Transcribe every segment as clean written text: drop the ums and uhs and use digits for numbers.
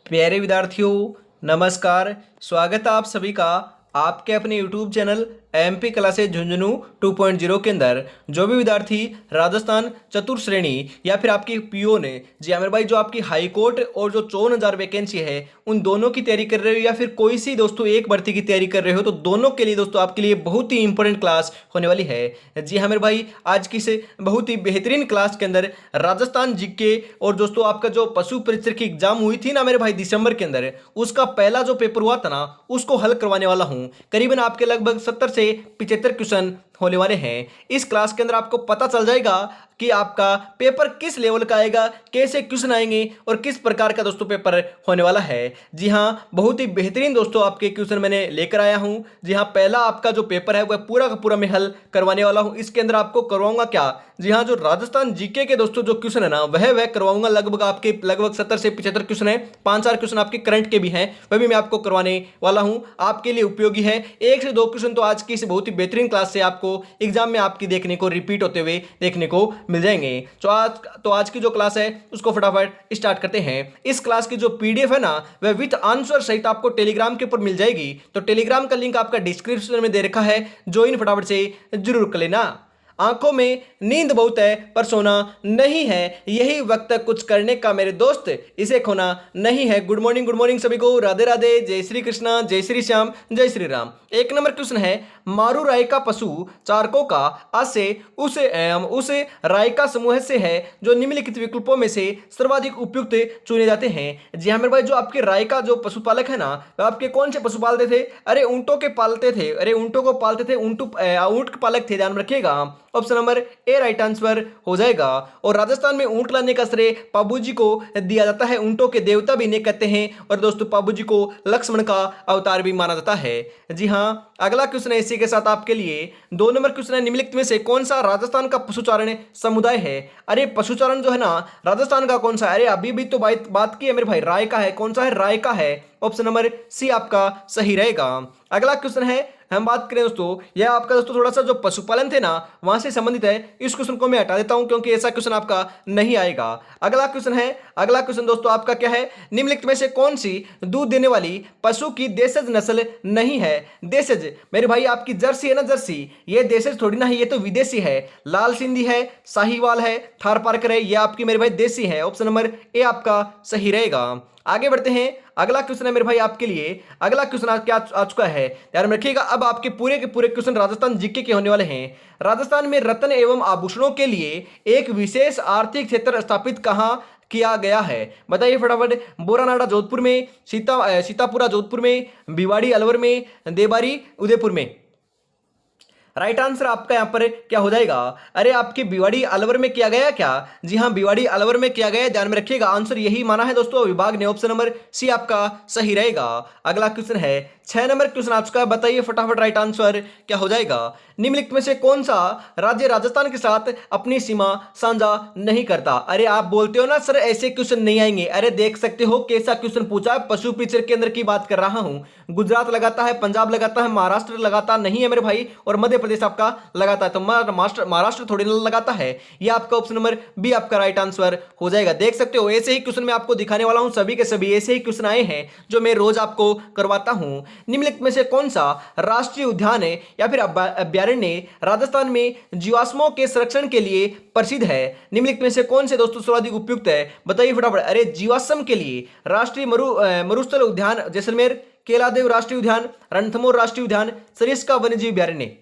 प्यारे विद्यार्थियों, नमस्कार। स्वागत है आप सभी का आपके अपने YouTube channel MP classes Jhunjhunu 2.0 के अंदर। जो भी विद्यार्थी राजस्थान चतुर्थ श्रेणी या फिर आपकी पीओ ने जी आमिर भाई जो आपकी हाई कोर्ट और जो 54,000 वैकेंसी है उन दोनों की तैयारी कर रहे हो या फिर कोई सी दोस्तों एक भर्ती की तैयारी कर रहे हो, तो दोनों के लिए दोस्तों आपके लिए बहुत ही इंपॉर्टेंट क्लास होने वाली है। जी हाँ मेरे भाई, आज की से बहुत ही बेहतरीन क्लास के अंदर राजस्थान जीके और दोस्तों आपका जो पशु परीक्षक की एग्जाम हुई थी ना मेरे भाई दिसंबर के अंदर, उसका पहला जो पेपर हुआ था ना उसको हल करवाने वाला हूं। करीबन आपके लगभग 70 से 75 क्वेश्चन होने वाले हैं। इस क्लास के अंदर आपको पता चल जाएगा कि आपका पेपर किस लेवल का आएगा, कैसे क्वेश्चन आएंगे और किस प्रकार का दोस्तों पेपर होने वाला है। जी हाँ, बहुत ही बेहतरीन दोस्तों आपके क्वेश्चन मैंने लेकर आया हूं। जी हाँ, पहला आपका जो पेपर है वह पूरा का पूरा मैं हल करवाने वाला हूं। इसके अंदर आपको करवाऊंगा क्या, जी हाँ, जो राजस्थान जीके के दोस्तों जो क्वेश्चन है ना वह करवाऊंगा। लगभग आपके 70 से 75 क्वेश्चन है। 5-4 क्वेश्चन आपके करंट के भी हैं, वह भी मैं आपको करवाने वाला हूं। आपके लिए उपयोगी है। 1 से 2 क्वेश्चन तो आज की इस बहुत ही बेहतरीन क्लास से आपको एग्जाम में आपकी देखने को रिपीट होते हुए देखने को मिल जाएंगे। आज की जो क्लास है उसको फटाफट स्टार्ट करते हैं। इस क्लास की जो पीडीएफ है ना वह विथ आंसर सहित आपको टेलीग्राम के ऊपर मिल जाएगी। तो टेलीग्राम का लिंक आपका डिस्क्रिप्शन में दे रखा है, ज्वाइन फटाफट से जरूर कर लेना। आंखों में नींद बहुत है पर सोना नहीं है, यही वक्त कुछ करने का मेरे दोस्त, इसे खोना नहीं है। गुड मॉर्निंग सभी को। राधे राधे, जय श्री कृष्णा, जय श्री श्याम, जय श्री राम। 1 नंबर क्वेश्चन है, मारू राय का पशु चारकों का आशय उस राय का समूह से है जो निम्नलिखित विकल्पों में से सर्वाधिक उपयुक्त चुने जाते हैं। जी हाँ मेरे भाई, जो आपके राय का जो पशुपालक है ना वह आपके कौन से पशु पालते थे? अरे ऊंटों के पालते थे, अरे ऊंटों को पालते थे, ऊंट के पालक थे, ध्यान रखिएगा। Option number A right answer हो जाएगा। और राजस्थान में ऊंट लाने का श्रेय पाबूजी को दिया जाता है। ऊंटों के देवता भी इन्हें कहते हैं और दोस्तों पाबूजी को लक्ष्मण का अवतार भी माना जाता है। जी हाँ, अगला क्वेश्चन है इसी के साथ आपके लिए। 2 नंबर क्वेश्चन है, निम्नलिखित में से कौन सा राजस्थान का पशुचारण समुदाय है? अरे पशुचारण जो है ना राजस्थान का कौन सा है? अरे अभी भी तो बात की है मेरे भाई, राय का है। कौन सा है? राय का है। ऑप्शन नंबर सी आपका सही रहेगा। अगला क्वेश्चन है, हम बात करें दोस्तों, यह आपका दोस्तों थोड़ा सा जो पशुपालन थे ना वहां से संबंधित है। इस क्वेश्चन को मैं हटा देता हूं क्योंकि ऐसा क्वेश्चन आपका नहीं आएगा। अगला क्वेश्चन दोस्तों आपका क्या है, निम्नलिखित में से कौन सी दूध देने वाली पशु की देशज नस्ल नहीं है? देशज मेरे भाई आपकी जर्सी है ना, जर्सी, ये देशज थोड़ी ना है, ये तो विदेशी है। लाल सिंधी है, साहीवाल है, थारपारकर है, ये आपकी मेरे भाई देसी है। ऑप्शन नंबर ए आपका सही रहेगा। आगे बढ़ते हैं। अगला क्वेश्चन है मेरे भाई आपके लिए। अगला क्वेश्चन आज क्या आ चुका है, ध्यान में रखिएगा। अब आपके पूरे के पूरे क्वेश्चन राजस्थान जीके के होने वाले हैं। राजस्थान में रत्न एवं आभूषणों के लिए एक विशेष आर्थिक क्षेत्र स्थापित कहां किया गया है? बताइए फटाफट। बोरानाडा जोधपुर में, सीतापुरा जोधपुर में, भिवाड़ी अलवर में, देबारी उदयपुर में। राइट आंसर आपका यहां पर क्या हो जाएगा? अरे आपकी भिवाड़ी अलवर में किया गया क्या? जी हां, भिवाड़ी अलवर में किया गया, ध्यान में रखिएगा। आंसर यही माना है दोस्तों विभाग ने। ऑप्शन नंबर सी आपका सही रहेगा। अगला क्वेश्चन है, 6 नंबर क्वेश्चन आ चुका है। बताइए फटाफट राइट आंसर क्या हो जाएगा। निम्नलिखित में से कौन सा राज्य राजस्थान के साथ अपनी सीमा साझा नहीं करता? अरे आप बोलते हो ना सर ऐसे क्वेश्चन नहीं आएंगे, अरे देख सकते हो कैसा क्वेश्चन पूछा है। पशु परीक्षक के अंदर की बात कर रहा हूं। गुजरात लगाता है, पंजाब लगाता है, महाराष्ट्र लगाता नहीं है मेरे भाई, और मध्य प्रदेश आपका लगाता है। तो महाराष्ट्र थोड़ी ना लगाता है। ये आपका ऑप्शन नंबर बी आपका राइट आंसर हो जाएगा। देख सकते हो ऐसे ही क्वेश्चन मैं आपको दिखाने वाला हूं। सभी के सभी ऐसे ही क्वेश्चन आए हैं जो मैं रोज आपको करवाता हूं। निम्नलिखित में से कौन सा राष्ट्रीय उद्यान है या फिर अभ्यारण्य राजस्थान में जीवाश्मों के संरक्षण के लिए प्रसिद्ध है? निम्नलिखित में से कौन से दोस्तों सर्वाधिक उपयुक्त है? बताइए फटाफट। अरे जीवाश्म के लिए राष्ट्रीय मरुस्थल उद्यान जैसलमेर, केलादेव राष्ट्रीय उद्यान, रणथंभौर राष्ट्रीय उद्यान, सरिस्का वन्यजीव अभ्यारण्य।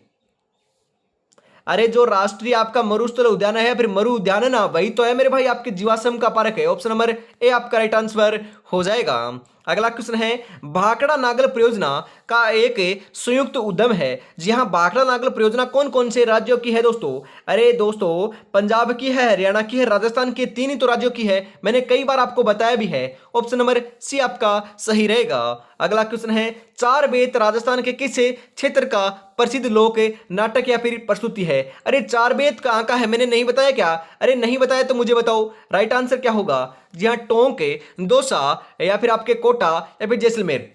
अरे जो राष्ट्रीय आपका मरुस्थल उद्यान है फिर मरु उद्यान है ना, वही तो है मेरे भाई आपके जीवाश्म का पार्क है। ऑप्शन नंबर ए आपका राइट आंसर हो जाएगा। अगला क्वेश्चन है, भाखड़ा नागल परियोजना का एक संयुक्त उद्यम है। जी हां, भाखड़ा नागल परियोजना कौन कौन से राज्यों की है दोस्तों? अरे दोस्तों पंजाब की है, हरियाणा की है, राजस्थान की, 3 ही तो राज्यों की है। मैंने कई बार आपको बताया भी है। ऑप्शन नंबर सी आपका सही रहेगा। अगला क्वेश्चन है, चार बेत राजस्थान के किस क्षेत्र का प्रसिद्ध लोक नाटक या फिर प्रस्तुति है? अरे चार बेत कहां का है, मैंने नहीं बताया क्या? अरे नहीं बताया तो मुझे बताओ राइट आंसर क्या होगा। जी हां, टोंक, दौसा या फिर आपके कोटा या फिर जैसलमेर।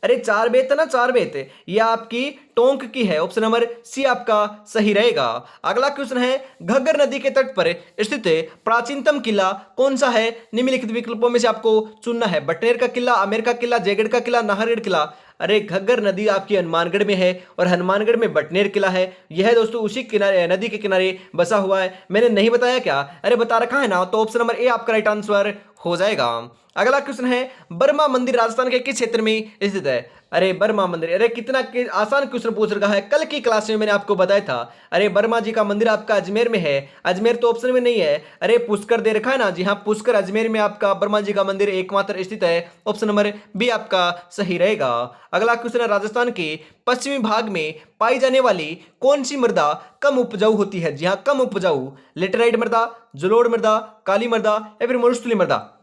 अरे चार बेत है ना, चार बेत, ये आपकी टोंक की है। ऑप्शन नंबर सी आपका सही रहेगा। अगला क्वेश्चन है, घग्गर नदी के तट पर स्थित प्राचीनतम किला कौन सा है? निम्नलिखित विकल्पों में से आपको चुनना है। बटनेर का किला, आमेर का किला, जयगढ़ का किला, नाहरगढ़ किला। अरे घग्गर नदी आपकी हनुमानगढ़ में है और हनुमानगढ़ में बटनेर किला है। यह दोस्तों उसी किनारे, नदी के किनारे बसा हुआ है। मैंने नहीं बताया क्या? अरे बता रखा है ना। तो ऑप्शन नंबर ए आपका राइट आंसर हो जाएगा। अगला क्वेश्चन है, बर्मा मंदिर राजस्थान के किस क्षेत्र में स्थित है? अरे बर्मा मंदिर, अरे कितना आसान क्वेश्चन पूछ रखा है, कल की क्लास में मैंने आपको बताया था। अरे बर्मा जी का मंदिर आपका अजमेर में है। अजमेर तो ऑप्शन में नहीं है। अरे पुष्कर दे रखा है ना, जी हाँ, पुष्कर अजमेर में आपका बर्मा जी का मंदिर एकमात्र स्थित है। ऑप्शन नंबर बी आपका सही रहेगा। अगला क्वेश्चन है, राजस्थान के पश्चिमी भाग में पाई जाने वाली कौन सी मृदा कम उपजाऊ होती है? जी हाँ, कम उपजाऊ। लेटेराइट मृदा, जलोढ़ मृदा, काली मृदा या फिर मरुस्थलीय मृदा।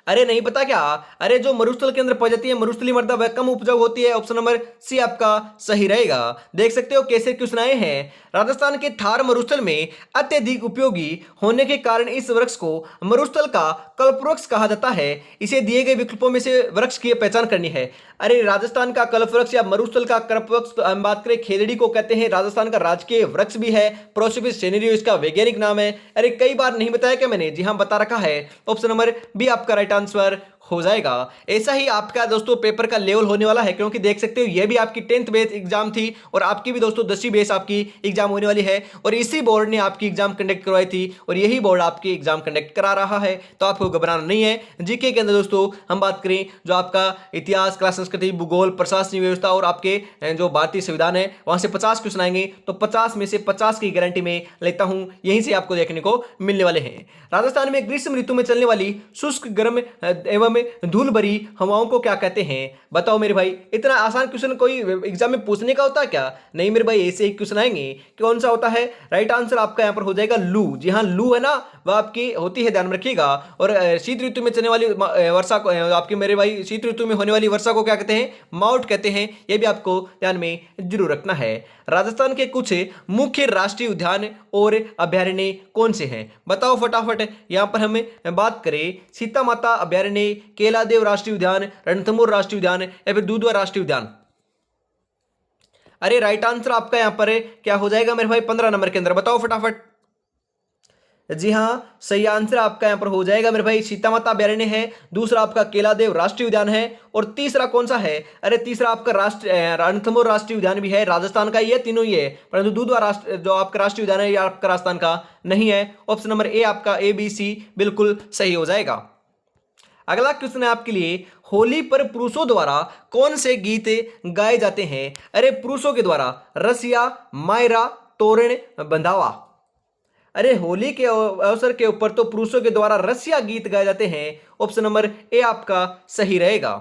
अरे नहीं पता क्या? अरे जो मरुस्थल के अंदर पाई जाती है मरुस्थलीय मृदा, वह कम उपजाऊ होती है। ऑप्शन नंबर सी आपका सही रहेगा। देख सकते हो कैसे क्वेश्चन आए हैं। राजस्थान के थार मरुस्थल में अत्यधिक उपयोगी होने के कारण इस वृक्ष को मरुस्थल का कल्पवृक्ष कहा जाता है। इसे दिए गए विकल्पों में से वृक्ष की पहचान करनी है। अरे राजस्थान का कल्पवृक्ष या मरुस्थल का कल्पवृक्ष, तो हम बात करें खेजड़ी को कहते हैं। राजस्थान का राजकीय वृक्ष भी है। प्रोसिपिस सेनेरियो इसका वैज्ञानिक नाम है। अरे कई बार नहीं बताया क्या मैंने? जी हाँ, बता रखा है। ऑप्शन नंबर बी आपका राइट आंसर हो जाएगा। ऐसा ही आपका दोस्तों पेपर का लेवल होने वाला है, क्योंकि देख सकते हो यह भी आपकी 10th बेस एग्जाम थी और आपकी भी दोस्तों 10वीं बेस आपकी एग्जाम होने वाली है। और इसी बोर्ड ने आपकी एग्जाम कंडक्ट करवाई थी और यही बोर्ड आपकी एग्जाम कंडक्ट करा रहा है। तो आपको घबराना नहीं है। जीके के अंदर दोस्तों हम बात करें, जो आपका इतिहास, कला, संस्कृति, भूगोल, प्रशासनिक व्यवस्था और आपके जो भारतीय संविधान है, वहां से 50 क्वेश्चन आएंगे। तो 50 में से 50 की गारंटी में लेता हूं, यहीं से आपको देखने को मिलने वाले हैं। राजस्थान में ग्रीष्म ऋतु में चलने वाली शुष्क, गर्म एवं धूल भरी हवाओं को क्या कहते हैं? बताओ मेरे भाई। इतना आसान क्वेश्चन कोई एग्जाम में पूछने का होता है क्या? नहीं मेरे भाई, ऐसे ही क्वेश्चन आएंगे। कौन सा होता है? राइट आंसर आपका यहां पर हो जाएगा लू। जी हाँ, लू है ना, वह आपकी होती है, ध्यान में रखिएगा। और शीत ऋतु में चलने वाली वर्षा को, आपके मेरे भाई, शीत ऋतु में होने वाली वर्षा को क्या कहते हैं? माउट कहते हैं। यह भी आपको ध्यान में जरूर रखना है। राजस्थान के कुछ मुख्य राष्ट्रीय उद्यान और अभयारण्य कौन से हैं? बताओ फटाफट। यहां पर हम बात करें, सीता माता अभयारण्य, केलादेव राष्ट्रीय उद्यान, रणथंभौर राष्ट्रीय उद्यान या फिर दूधवा राष्ट्रीय उद्यान। अरे राइट आंसर आपका यहां पर क्या हो जाएगा मेरे भाई? 15 नंबर के अंदर बताओ फटाफट। जी हाँ, सही आंसर आपका यहां पर हो जाएगा मेरे भाई, सीता माता अभयारण्य है। दूसरा आपका केलादेव राष्ट्रीय उद्यान है। और तीसरा कौन सा है? अरे तीसरा आपका रणथंभौर राष्ट्रीय उद्यान भी है, राजस्थान का। ये तीनों ही है, परंतु दूधवा राष्ट्र जो आपका राष्ट्रीय उद्यान है, ये आपका राजस्थान का नहीं है। ऑप्शन नंबर ए आपका ABC बिल्कुल सही हो जाएगा। अगला क्वेश्चन है आपके लिए, होली पर पुरुषों द्वारा कौन से गीत गाए जाते हैं? अरे पुरुषों के द्वारा रसिया, मायरा, तोरण, बंधावा। अरे होली के अवसर के ऊपर तो पुरुषों के द्वारा रसिया गीत गाए जाते हैं। ऑप्शन नंबर ए आपका सही रहेगा।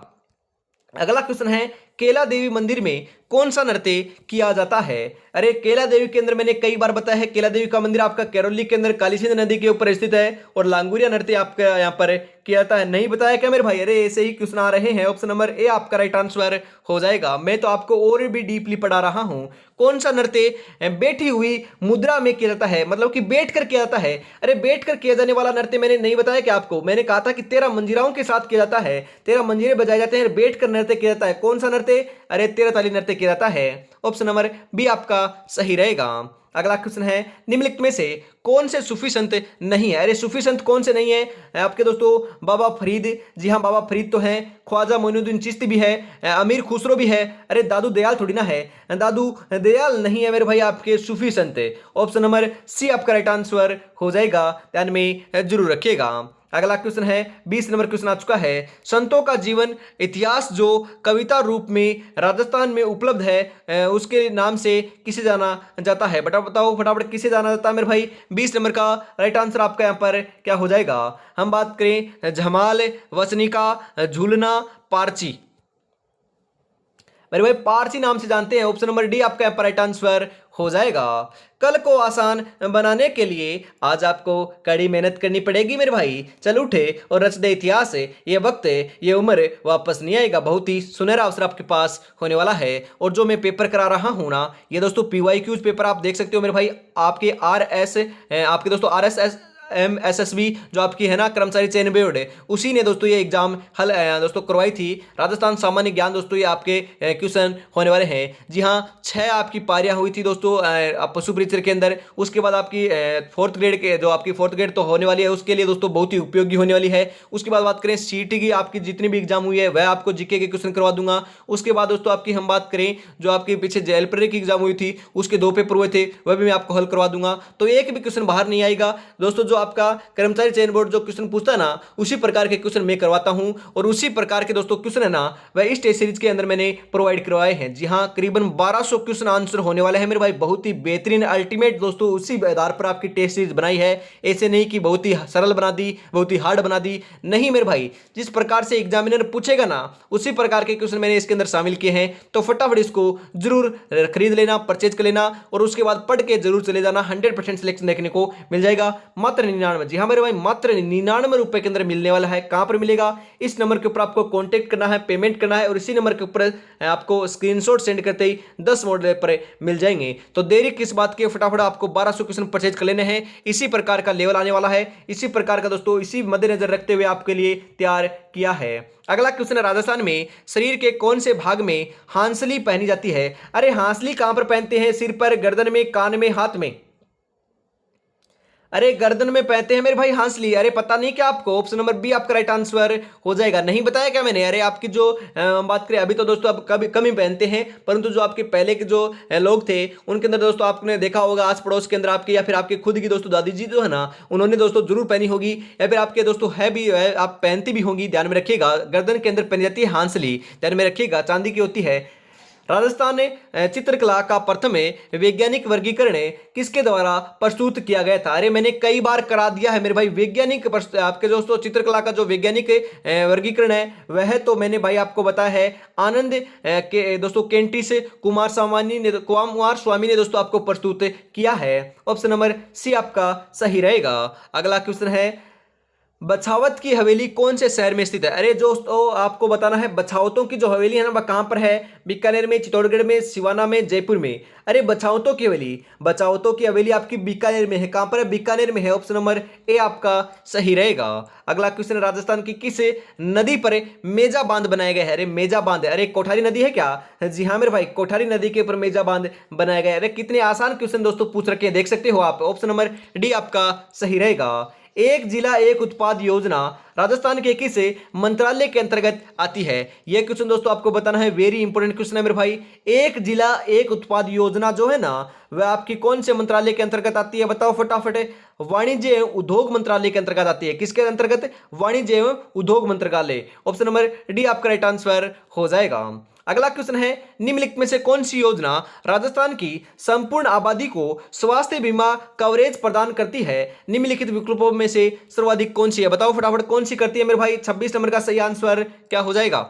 अगला क्वेश्चन है, केला देवी मंदिर में कौन सा नृत्य किया जाता है? अरे केला देवी के अंदर मैंने कई बार बताया है, केला देवी का मंदिर आपका करौली के अंदर काली सिंध नदी के ऊपर स्थित है और लांगुरिया नृत्य आपका यहाँ पर किया जाता है। नहीं बताया क्या मेरे भाई? अरे ऐसे ही क्वेश्चन आ रहे हैं। ऑप्शन नंबर ए आपका राइट आंसर हो जाएगा। मैं तो आपको और भी डीपली पढ़ा रहा हूँ। कौन सा नृत्य बैठी हुई मुद्रा में किया जाता है? मतलब कि बैठ कर किया जाता है। अरे बैठ कर किया जाने वाला नृत्य मैंने नहीं बताया क्या आपको? मैंने कहा था कि 13 मंजीराओं के साथ किया जाता है, 13 मंजीरे बजाए जाते हैं, बैठ कर नृत्य किया जाता है। कौन सा नृत्य? अरे 13 ताली नृत्य किया जाता है। ऑप्शन नंबर बी आपका सही रहेगा। अगला क्वेश्चन है, निम्नलिखित में से कौन से सूफी संत नहीं है? अरे सूफी संत कौन से नहीं है आपके दोस्तों? बाबा फरीद, जी हाँ, बाबा फरीद तो हैं। ख्वाजा मोइनुद्दीन चिश्ती भी है, अमीर खुसरो भी है। अरे दादू दयाल थोड़ी ना है, दादू दयाल नहीं है मेरे भाई आपके सूफी संत। ऑप्शन नंबर सी आपका राइट आंसर हो जाएगा, ध्यान में जरूर रखिएगा। अगला क्वेश्चन है, 20 नंबर क्वेश्चन आ चुका है, संतों का जीवन इतिहास जो कविता रूप में राजस्थान में उपलब्ध है, उसके नाम से किसे जाना जाता है? बताओ फटाफट, किसे जाना जाता है मेरे भाई? 20 नंबर का राइट आंसर आपका यहाँ पर क्या हो जाएगा? हम बात करें झमाल, वसनिका, झूलना, पारची। मेरे भाई पारसी नाम से जानते हैं। ऑप्शन नंबर डी आपका यहाँ पर राइट आंसर हो जाएगा। कल को आसान बनाने के लिए आज आपको कड़ी मेहनत करनी पड़ेगी मेरे भाई। चल उठे और रच दे इतिहास। ये वक्त, ये उम्र वापस नहीं आएगा। बहुत ही सुनहरा अवसर आपके पास होने वाला है। और जो मैं पेपर करा रहा हूँ ना, ये दोस्तों PYQs पेपर आप देख सकते हो मेरे भाई। आपके RS, आपके दोस्तों RSS MSSB जो आपकी है ना कर्मचारी चयन बोर्ड है, उसी ने दोस्तों ये एग्जाम हल दोस्तों करवाई थी। राजस्थान सामान्य ज्ञान दोस्तों ये आपके क्वेश्चन होने वाले हैं। जी हाँ, 6 आपकी पारियां हुई थी दोस्तों पशु परिचर के अंदर। उसके बाद आपकी फोर्थ ग्रेड के जो आपकी फोर्थ ग्रेड तो होने वाली है, उसके लिए दोस्तों बहुत ही उपयोगी होने वाली है। उसके बाद बात करें सीटी की, आपकी जितनी भी एग्जाम हुई है वह आपको जीके के क्वेश्चन करवा दूंगा। उसके बाद दोस्तों आपकी हम बात करें जो आपके पीछे जेएलपी की एग्जाम हुई थी, उसके 2 पेपर हुए थे, वह भी मैं आपको हल करवा दूंगा। तो एक भी क्वेश्चन बाहर नहीं आएगा दोस्तों। जो आपका कर्मचारी चयन बोर्ड जो क्वेश्चन पूछता है ना, उसी प्रकार के क्वेश्चन मैं करवाता हूं, और उसी प्रकार के दोस्तों क्वेश्चन है ना वह इस टेस्ट सीरीज के अंदर मैंने प्रोवाइड करवाए हैं। जी हाँ, करीबन 1200 क्वेश्चन आंसर होने वाले हैं मेरे भाई। बहुत ही बेहतरीन अल्टीमेट दोस्तों उसी आधार पर आपकी टेस्ट सीरीज बनाई है। ऐसे नहीं कि बहुत ही सरल बना दी, बहुत ही हार्ड बना दी, नहीं मेरे भाई। जिस प्रकार से एग्जामिनर पूछेगा ना उसी प्रकार के क्वेश्चन मैंने इसके अंदर शामिल किए हैं। तो फटाफट इसको जरूर खरीद लेना, परचेज कर लेना, और उसके बाद पढ़ के जरूर चले जाना। 100% सिलेक्शन देखने को मिल जाएगा मात्र 99। जी हाँ मेरे भाई, मात्र 99 रुपए के अंदर मिलने वाला है। कहां पर मिलेगा? इस नंबर के ऊपर आपको कॉन्टेक्ट करना है, पेमेंट करना है, और इसी नंबर के ऊपर आपको स्क्रीनशॉट सेंड करते ही 10 मॉडल पर मिल जाएंगे। तो देरी किस बात की, फटाफट आपको 1200 क्वेश्चन परचेज कर लेने हैं। इसी प्रकार का लेवल आने वाला है, इसी प्रकार का दोस्तों इसी मद्देनजर रखते हुए आपके लिए तैयार किया है। अगला क्वेश्चन है, राजस्थान में शरीर के कौन से भाग में हांसली पहनी जाती है? अरे हांसली कहां पर पहनते हैं? सिर पर, गर्दन में, कान में, हाथ में? अरे गर्दन में पहनते हैं मेरे भाई हांसली। अरे पता नहीं क्या आपको? ऑप्शन नंबर बी आपका राइट आंसर हो जाएगा। नहीं बताया क्या मैंने? अरे आपकी जो बात करें अभी तो दोस्तों आप कभी कम ही पहनते हैं, परंतु जो आपके पहले के जो लोग थे उनके अंदर दोस्तों आपने देखा होगा आस पड़ोस के अंदर आपके, या फिर आपके खुद की दोस्तों दादी जी जो है ना, उन्होंने दोस्तों जरूर पहनी होगी, या फिर आपके दोस्तों है भी, आप पहनती भी होंगी। ध्यान में रखिएगा, गर्दन के अंदर पहनी जाती है हांसली, ध्यान में रखिएगा, चांदी की होती है। राजस्थान ने चित्रकला का प्रथम वैज्ञानिक वर्गीकरण किसके द्वारा प्रस्तुत किया गया था? अरे मैंने कई बार करा दिया है मेरे भाई। वैज्ञानिक आपके दोस्तों चित्रकला का जो वैज्ञानिक वर्गीकरण है वह तो मैंने भाई आपको बताया है, आनंद के दोस्तों केंटिस कुमार स्वामी ने दोस्तों आपको प्रस्तुत किया है। ऑप्शन नंबर सी आपका सही रहेगा। अगला क्वेश्चन है, बछावत की हवेली कौन से शहर में स्थित है? अरे दोस्तों आपको बताना है, बछावतों की जो हवेली है ना वह कहां पर है? बीकानेर में, चित्तौड़गढ़ में, सिवाना में, जयपुर में? अरे बछावतों की हवेली आपकी बीकानेर में है। कहां पर है? बीकानेर में है। ऑप्शन नंबर ए आपका सही रहेगा। अगला क्वेश्चन, राजस्थान की किस नदी पर मेजा बांध बनाया गया है? अरे मेजा बांध, अरे कोठारी नदी है क्या? जी हाँ मेरे भाई, कोठारी नदी के ऊपर मेजा बांध बनाया गया है। अरे कितने आसान क्वेश्चन दोस्तों पूछ रखे हैं, देख सकते हो आप। ऑप्शन नंबर डी आपका सही रहेगा। एक जिला एक उत्पाद योजना राजस्थान के किस मंत्रालय के अंतर्गत आती है? यह क्वेश्चन दोस्तों आपको बताना है, वेरी इंपॉर्टेंट क्वेश्चन है मेरे भाई। एक जिला एक उत्पाद योजना जो है ना वह आपकी कौन से मंत्रालय के अंतर्गत आती है? बताओ फटाफट। वाणिज्य एवं उद्योग मंत्रालय के अंतर्गत आती है। किसके अंतर्गत? वाणिज्य एवं उद्योग मंत्रालय। ऑप्शन नंबर डी आपका राइट आंसर हो जाएगा। अगला क्वेश्चन है, निम्नलिखित में से कौन सी योजना राजस्थान की संपूर्ण आबादी को स्वास्थ्य बीमा कवरेज प्रदान करती है? निम्नलिखित विकल्पों में से सर्वाधिक कौन सी है? बताओ फटाफट कौन सी करती है मेरे भाई। 26 नंबर का सही आंसर क्या हो जाएगा?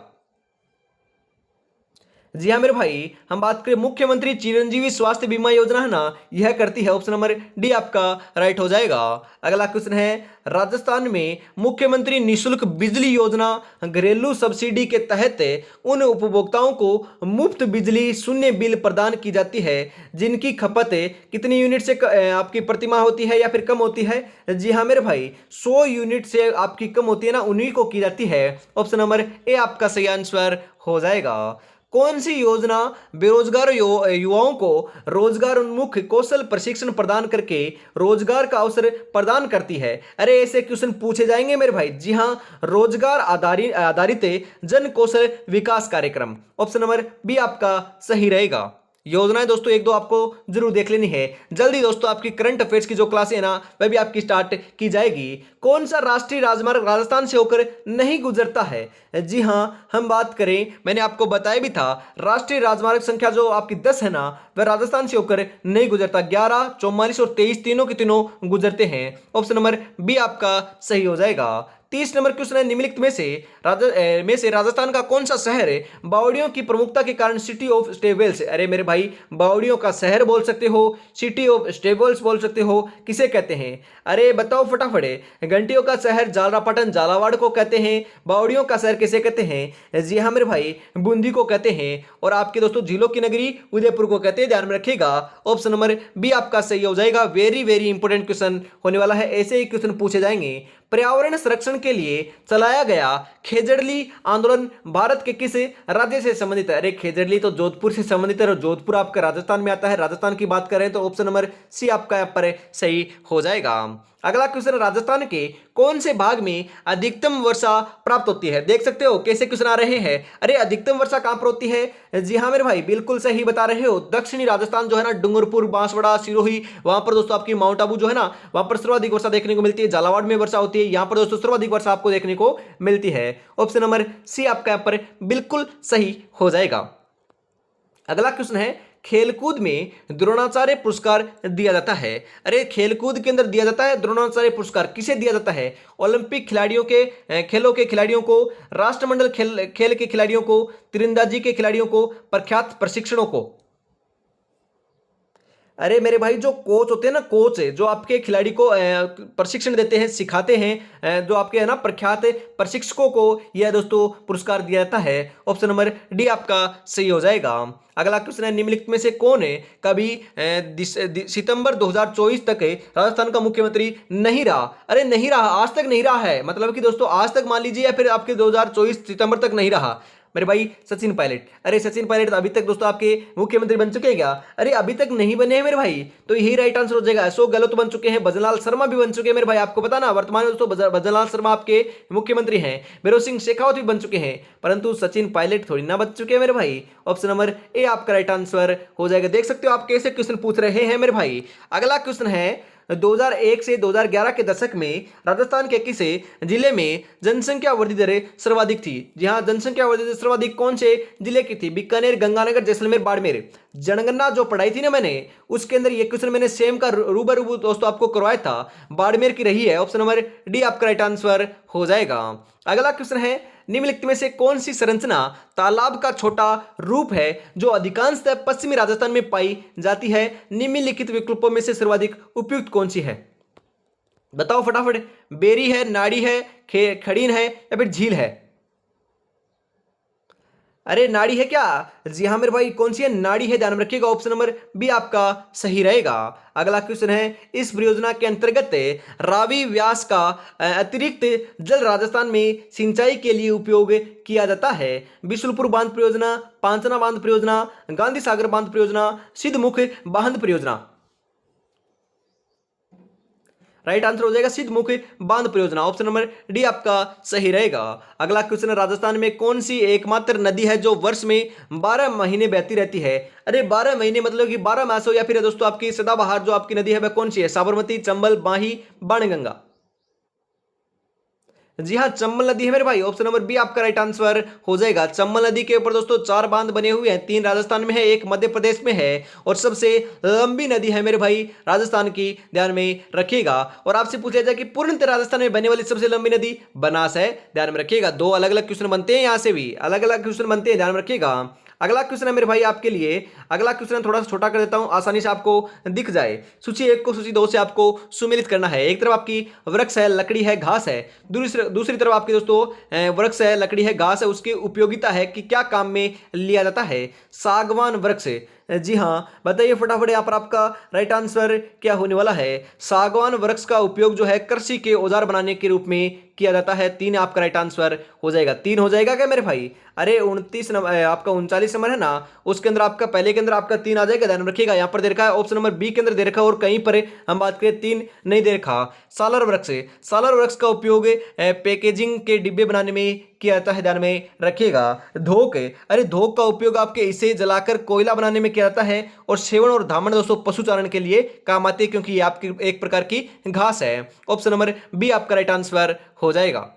जी हाँ मेरे भाई, हम बात करें मुख्यमंत्री चिरंजीवी स्वास्थ्य बीमा योजना है ना, यह करती है। ऑप्शन नंबर डी आपका राइट हो जाएगा। अगला क्वेश्चन है, राजस्थान में मुख्यमंत्री निशुल्क बिजली योजना घरेलू सब्सिडी के तहत उन उपभोक्ताओं को मुफ्त बिजली शून्य बिल प्रदान की जाती है जिनकी खपत कितनी यूनिट से आपकी प्रतिमाह होती है या फिर कम होती है? जी हाँ मेरे भाई, 100 यूनिट से आपकी कम होती है ना, उन्हीं को की जाती है। ऑप्शन नंबर ए आपका सही आंसर हो जाएगा। कौन सी योजना बेरोजगार युवाओं को रोजगार उन्मुख कौशल प्रशिक्षण प्रदान करके रोजगार का अवसर प्रदान करती है? अरे ऐसे क्वेश्चन पूछे जाएंगे मेरे भाई। जी हाँ, रोजगार आधारित जन कौशल विकास कार्यक्रम। ऑप्शन नंबर बी आपका सही रहेगा। योजनाएं दोस्तों एक दो आपको जरूर देख लेनी है। जल्दी दोस्तों आपकी करंट अफेयर्स की जो क्लासें है ना वह भी आपकी स्टार्ट की जाएगी। कौन सा राष्ट्रीय राजमार्ग राजस्थान से होकर नहीं गुजरता है? जी हाँ, हम बात करें, मैंने आपको बताया भी था, राष्ट्रीय राजमार्ग संख्या जो आपकी 10 है ना वह राजस्थान से होकर नहीं गुजरता। 11, 44 और 23 तीनों के तीनों गुजरते हैं। ऑप्शन नंबर बी आपका सही हो जाएगा। 30 नंबर क्वेश्चन है, निम्नलिखित में से राजस्थान का कौन सा शहर बावड़ियों की प्रमुखता के कारण सिटी ऑफ स्टेबल्स? अरे मेरे भाई, बावड़ियों का शहर बोल सकते हो, सिटी ऑफ स्टेबल्स बोल सकते हो, किसे कहते हैं? अरे बताओ फटाफट। घंटियों का शहर झालरापाटन झालावाड़ को कहते हैं। बावड़ियों का शहर किसे कहते हैं? जी हाँ मेरे भाई, बूंदी को कहते हैं। और आपके दोस्तों झीलों की नगरी उदयपुर को कहते हैं, ध्यान में रखिएगा। ऑप्शन नंबर बी आपका सही हो जाएगा। वेरी वेरी इंपोर्टेंट क्वेश्चन होने वाला है, ऐसे ही क्वेश्चन पूछे जाएंगे। पर्यावरण संरक्षण के लिए चलाया गया खेजड़ली आंदोलन भारत के किस राज्य से संबंधित है? अरे खेजड़ली तो जोधपुर से संबंधित है और जोधपुर आपका राजस्थान में आता है। राजस्थान की बात करें तो ऑप्शन नंबर सी आपका यहाँ पर सही हो जाएगा। अगला क्वेश्चन, राजस्थान के कौन से भाग में अधिकतम वर्षा प्राप्त होती है? देख सकते हो कैसे क्वेश्चन आ रहे हैं। अरे अधिकतम वर्षा कहां पर होती है? जी हाँ मेरे भाई, बिल्कुल सही बता रहे हो। दक्षिणी राजस्थान जो है ना, डूंगरपुर, बांसवाड़ा, सिरोही, वहां पर दोस्तों आपकी माउंट आबू जो है ना, वहां पर सर्वाधिक वर्षा देखने को मिलती है। झालावाड़ में वर्षा होती है, यहां पर दोस्तों सर्वाधिक वर्षा आपको देखने को मिलती है। ऑप्शन नंबर सी आपका यहाँ पर बिल्कुल सही हो जाएगा। अगला क्वेश्चन है, खेलकूद में द्रोणाचार्य पुरस्कार दिया जाता है। अरे खेलकूद के अंदर दिया जाता है द्रोणाचार्य पुरस्कार, किसे दिया जाता है? ओलंपिक खिलाड़ियों के खेलों के खिलाड़ियों को, राष्ट्रमंडल खेल के खिलाड़ियों को, तीरंदाजी के खिलाड़ियों को, प्रख्यात प्रशिक्षणों को। अरे मेरे भाई, जो कोच होते हैं ना, कोच है जो आपके खिलाड़ी को प्रशिक्षण देते हैं, सिखाते हैं, जो आपके है ना प्रख्यात प्रशिक्षकों को यह दोस्तों पुरस्कार दिया जाता है। ऑप्शन नंबर डी आपका सही हो जाएगा। अगला क्वेश्चन है, निम्नलिखित में से कौन है कभी सितंबर 2024 तक राजस्थान का मुख्यमंत्री नहीं रहा? अरे नहीं रहा, आज तक नहीं रहा है, मतलब कि दोस्तों आज तक मान लीजिए, या फिर आपके 2024 सितंबर तक नहीं रहा मेरे भाई। सचिन पायलट। अरे सचिन पायलट अभी तक दोस्तों आपके मुख्यमंत्री बन चुके हैं क्या? अरे अभी तक नहीं बने हैं मेरे भाई, तो यही राइट आंसर हो जाएगा। अशोक गहलोत बन चुके हैं, भजनलाल शर्मा भी बन चुके हैं मेरे भाई, आपको पता ना, वर्तमान में दोस्तों भजनलाल शर्मा आपके मुख्यमंत्री हैं। भैरों सिंह शेखावत भी बन चुके हैं, परंतु सचिन पायलट थोड़ी ना बन चुके हैं मेरे भाई। ऑप्शन नंबर ए आपका राइट आंसर हो जाएगा। देख सकते हो आप कैसे क्वेश्चन पूछ रहे हैं मेरे भाई। अगला क्वेश्चन है, 2001 से 2011 के दशक में राजस्थान के किस जिले में जनसंख्या वृद्धि दर सर्वाधिक थी? जी हाँ, जनसंख्या वृद्धि दर सर्वाधिक कौन से जिले की थी? बीकानेर, गंगानगर, जैसलमेर, बाड़मेर। जनगणना जो पढ़ाई थी ना मैंने, उसके अंदर ये क्वेश्चन मैंने सेम का रूबरू दोस्तों आपको करवाया था, बाड़मेर की रही है। ऑप्शन नंबर डी आपका राइट आंसर हो जाएगा। अगला क्वेश्चन है, निम्नलिखित में से कौन सी संरचना तालाब का छोटा रूप है जो अधिकांशतः पश्चिमी राजस्थान में पाई जाती है? निम्नलिखित विकल्पों में से सर्वाधिक उपयुक्त कौन सी है? बताओ फटाफट। बेरी है, नाड़ी है, खड़ीन है, या फिर झील है? अरे नाड़ी है क्या? जी हाँ मेरे भाई, कौन सी है? नाड़ी है, ध्यान में रखिएगा। ऑप्शन नंबर बी आपका सही रहेगा। अगला क्वेश्चन है, इस परियोजना के अंतर्गत रावी व्यास का अतिरिक्त जल राजस्थान में सिंचाई के लिए उपयोग किया जाता है? बिशुलपुर बांध परियोजना, पांचना बांध परियोजना, गांधी सागर बांध परियोजना, सिद्धमुख बांध परियोजना। राइट आंसर हो जाएगा सिद्धमुख बांध परियोजना। ऑप्शन नंबर डी आपका सही रहेगा। अगला क्वेश्चन है, राजस्थान में कौन सी एकमात्र नदी है जो वर्ष में 12 महीने बहती रहती है? अरे 12 महीने मतलब कि 12 मासों, या फिर दोस्तों आपकी सदाबहार जो आपकी नदी है वह कौन सी है? साबरमती, चंबल, माही, बाणगंगा। जी हाँ, चंबल नदी है मेरे भाई। ऑप्शन नंबर बी आपका राइट आंसर हो जाएगा। चंबल नदी के ऊपर दोस्तों 4 बांध बने हुए हैं, 3 राजस्थान में है, 1 मध्य प्रदेश में है, और सबसे लंबी नदी है मेरे भाई राजस्थान की, ध्यान में रखिएगा। और आपसे पूछा जाए कि पूर्णतः राजस्थान में बहने वाली सबसे लंबी नदी बनास है, ध्यान में रखिएगा। 2 अलग अलग क्वेश्चन बनते हैं, यहां से भी अलग अलग क्वेश्चन बनते हैं, ध्यान में रखिएगा। अगला क्वेश्चन है मेरे भाई आपके लिए, अगला क्वेश्चन थोड़ा सा छोटा कर देता हूं, आसानी से आपको दिख जाए। सूची 1 को सूची 2 से आपको सुमेलित करना है। एक तरफ आपकी वृक्ष है, लकड़ी है, घास है, दूसरी तरफ आपकी दोस्तों वृक्ष है, लकड़ी है, घास है, उसकी उपयोगिता है कि क्या काम में लिया जाता है? सागवान वृक्ष। जी हाँ, बताइए फटाफट यहाँ पर आपका राइट आंसर क्या होने वाला है? सागवान वृक्ष का उपयोग जो है कृषि के औजार बनाने के रूप में किया जाता है। 3 आपका राइट आंसर हो जाएगा। 3 हो जाएगा क्या मेरे भाई? अरे 29 नंबर आपका 39 नंबर है ना, उसके अंदर आपका पहले के अंदर आपका 3 आ जाएगा, ध्यान रखिएगा। यहाँ पर दे रखा है ऑप्शन नंबर बी के अंदर दे रखा है, और कहीं पर हम बात करें 3 नहीं दे रखा। सालर वृक्ष, सालर वृक्ष का उपयोग पैकेजिंग के डिब्बे बनाने में किया जाता है, ध्यान में रखिएगा। धोक, अरे धोक का उपयोग आपके इसे जलाकर कोयला बनाने में किया जाता है। और सेवन और धामण दोस्तों पशुचारण के लिए काम आते हैं, क्योंकि ये आपकी एक प्रकार की घास है। ऑप्शन नंबर बी आपका राइट आंसर हो जाएगा।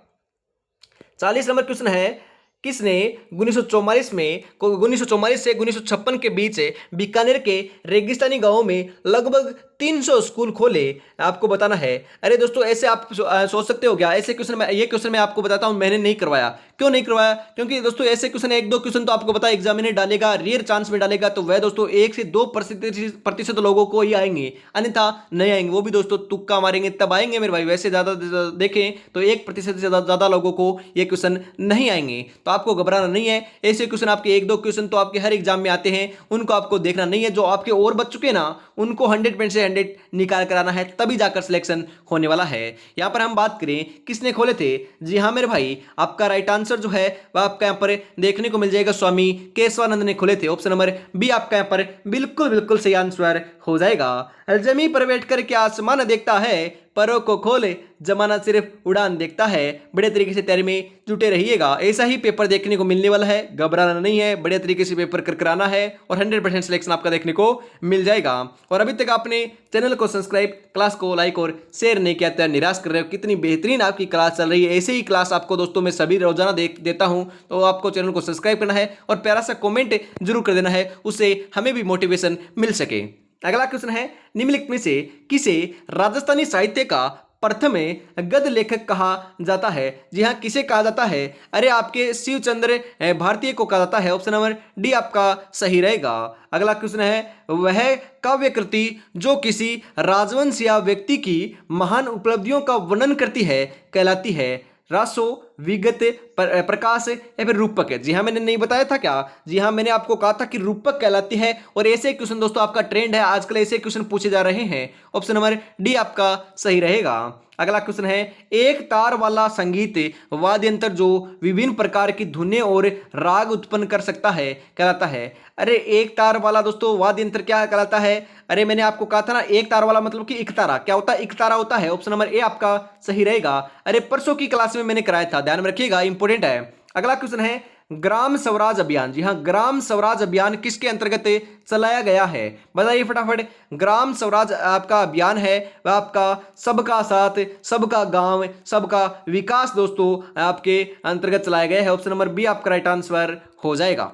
40 नंबर क्वेश्चन है, किसने 1944 में 1944 से 1956 के बीच बीकानेर के रेगिस्तानी गांवों में लगभग 300 स्कूल खोले? आपको बताना है। अरे दोस्तों, ऐसे आप सोच सकते हो क्या? ऐसे क्वेश्चन ये क्वेश्चन मैं आपको बताता हूं, मैंने नहीं करवाया। क्यों नहीं करवाया? क्योंकि दोस्तों ऐसे क्वेश्चन एक दो क्वेश्चन तो आपको पता है एग्जामिनर डालेगा, रेयर चांस में डालेगा, तो वह दोस्तों 1 से 2% लोगों को ही आएंगे, अन्यथा नहीं आएंगे। वो भी दोस्तों तुक्का मारेंगे तब आएंगे मेरे भाई। वैसे ज्यादा देखें तो 1% से ज्यादा लोगों को ये क्वेश्चन नहीं आएंगे, तो आपको घबराना नहीं है। ऐसे क्वेश्चन आपके एक दो क्वेश्चन तो आपके हर एग्जाम में आते हैं, उनको आपको देखना नहीं है। जो आपके और बच चुके ना, उनको 100% से 100 निकाल कर आना है, तभी जाकर सिलेक्शन होने वाला है। यहां पर हम बात करें किसने खोले थे, जी हां मेरे भाई, आपका राइट आंसर जो है वह आपका यहां पर देखने को मिल जाएगा, स्वामी केशवानंद ने खोले थे। ऑप्शन नंबर बी आपका यहां पर बिल्कुल बिल्कुल सही आंसर हो जाएगा। जमीन पर बैठकर क्या आसमान देखता है, परों को खोले जमाना सिर्फ उड़ान देखता है। बड़े तरीके से तैयारी में जुटे रहिएगा, ऐसा ही पेपर देखने को मिलने वाला है, घबराना नहीं है, बड़े तरीके से पेपर कराना है और 100% सिलेक्शन आपका देखने को मिल जाएगा। और अभी तक आपने चैनल को सब्सक्राइब, क्लास को लाइक और शेयर नहीं किया तो निराश कर रहे हो। कितनी बेहतरीन आपकी क्लास चल रही है, ऐसे ही क्लास आपको दोस्तों मैं सभी रोजाना देता हूं, तो आपको चैनल को सब्सक्राइब करना है और प्यारा सा कॉमेंट जरूर कर देना है, उससे हमें भी मोटिवेशन मिल सके। अगला क्वेश्चन है, निम्नलिखित में से किसे राजस्थानी साहित्य का प्रथम गद्य लेखक कहा जाता है? जी हाँ, किसे कहा जाता है? अरे आपके शिवचंद्र भारतीय को कहा जाता है। ऑप्शन नंबर डी आपका सही रहेगा। अगला क्वेश्चन है, वह काव्य कृति जो किसी राजवंश या व्यक्ति की महान उपलब्धियों का वर्णन करती है कहलाती है? रासो, विगत, प्रकाश या फिर रूपक है? जी हाँ, मैंने नहीं बताया था क्या? जी हाँ, मैंने आपको कहा था कि रूपक कहलाती है। और ऐसे क्वेश्चन दोस्तों आपका ट्रेंड है, आजकल ऐसे क्वेश्चन पूछे जा रहे हैं। ऑप्शन नंबर डी आपका सही रहेगा। अगला क्वेश्चन है, एक तार वाला संगीत वाद्य यंत्र जो विभिन्न प्रकार की धुनें और राग उत्पन्न कर सकता है कहलाता है? अरे एक तार वाला दोस्तों वाद्य यंत्र क्या कहलाता है? अरे मैंने आपको कहा था ना, एक तार वाला मतलब कि इकतारा। क्या होता है? इकतारा होता है। ऑप्शन नंबर ए आपका सही रहेगा। अरे परसों की क्लास में मैंने कराया था, ध्यान में रखिएगा, इंपॉर्टेंट है। अगला क्वेश्चन है, ग्राम स्वराज अभियान, जी हां, ग्राम स्वराज अभियान किसके अंतर्गत चलाया गया है? बताइए फटाफट। ग्राम स्वराज आपका अभियान है वह आपका सबका साथ, सबका गांव, सबका विकास दोस्तों आपके अंतर्गत चलाया गया है। ऑप्शन नंबर बी आपका राइट आंसर हो जाएगा।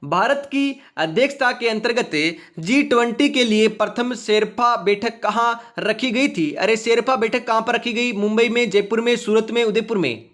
भारत की अध्यक्षता के अंतर्गत G20 के लिए प्रथम शेरपा बैठक कहां रखी गई थी? अरे शेरपा बैठक कहां पर रखी गई? मुंबई में, जयपुर में, सूरत में, उदयपुर में?